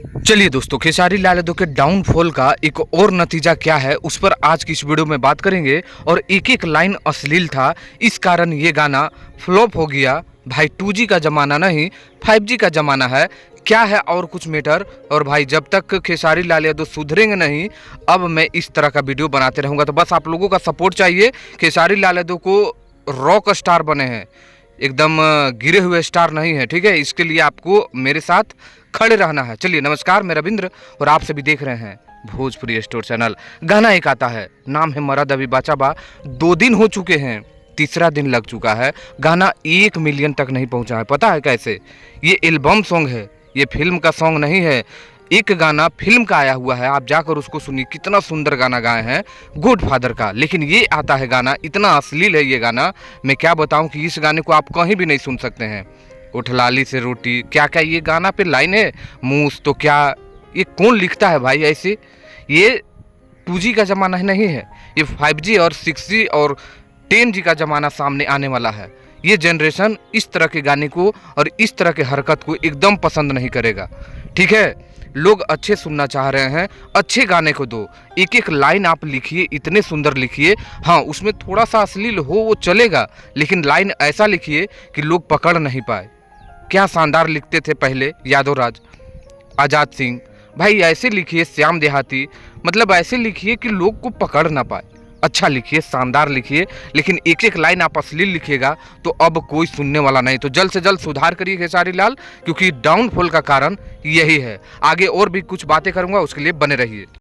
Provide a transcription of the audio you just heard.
चलिए दोस्तों, खेसारी लाल यादव के डाउनफॉल का एक और नतीजा क्या है उस पर आज की इस वीडियो में बात करेंगे। और एक एक लाइन अश्लील था, इस कारण ये गाना फ्लॉप हो गया। भाई 2G का ज़माना नहीं 5G का ज़माना है, क्या है और कुछ मैटर। और भाई जब तक खेसारी लाल यादव सुधरेंगे नहीं, अब मैं इस तरह का वीडियो बनाते रहूँगा। तो बस आप लोगों का सपोर्ट चाहिए। खेसारी लाल यादव को रॉक स्टार बने हैं, एकदम गिरे हुए स्टार नहीं है, ठीक है। इसके लिए आपको मेरे साथ खड़े रहना है। चलिए नमस्कार, मैं रविंद्र और आप सभी देख रहे हैं भोजपुरी स्टोर चैनल। गाना एक आता है, नाम है मरद अभी बाचा बा। 2 दिन हो चुके हैं, तीसरा दिन लग चुका है, गाना 1 मिलियन तक नहीं पहुंचा है। पता है कैसे? ये एल्बम सॉन्ग है, ये फिल्म का सॉन्ग नहीं है। एक गाना फिल्म का आया हुआ है, आप जाकर उसको सुनिए, कितना सुंदर गाना गाए हैं गॉडफादर का। लेकिन ये आता है गाना, इतना अश्लील है ये गाना, मैं क्या बताऊं कि इस गाने को आप कहीं भी नहीं सुन सकते हैं। उठलाली से रोटी, क्या क्या ये गाना पे लाइन है, मूस तो क्या, ये कौन लिखता है भाई ऐसे? ये 2G का ज़माना नहीं है, ये 5G और 6G और 10G का ज़माना सामने आने वाला है। ये जनरेशन इस तरह के गाने को और इस तरह के हरकत को एकदम पसंद नहीं करेगा, ठीक है। लोग अच्छे सुनना चाह रहे हैं, अच्छे गाने को दो। एक एक लाइन आप लिखिए, इतने सुंदर लिखिए, हाँ उसमें थोड़ा सा अश्लील हो वो चलेगा, लेकिन लाइन ऐसा लिखिए कि लोग पकड़ नहीं पाए। क्या शानदार लिखते थे पहले यादव राज, आज़ाद सिंह, भाई ऐसे लिखिए। श्याम देहाती, मतलब ऐसे लिखिए कि लोग को पकड़ ना पाए। अच्छा लिखिए, शानदार लिखिए, लेकिन एक एक लाइन आप अश्लील लिखिएगा तो अब कोई सुनने वाला नहीं। तो जल्द से जल्द सुधार करिए खेसारी लाल, क्योंकि डाउनफॉल का कारण यही है। आगे और भी कुछ बातें करूंगा, उसके लिए बने रहिए।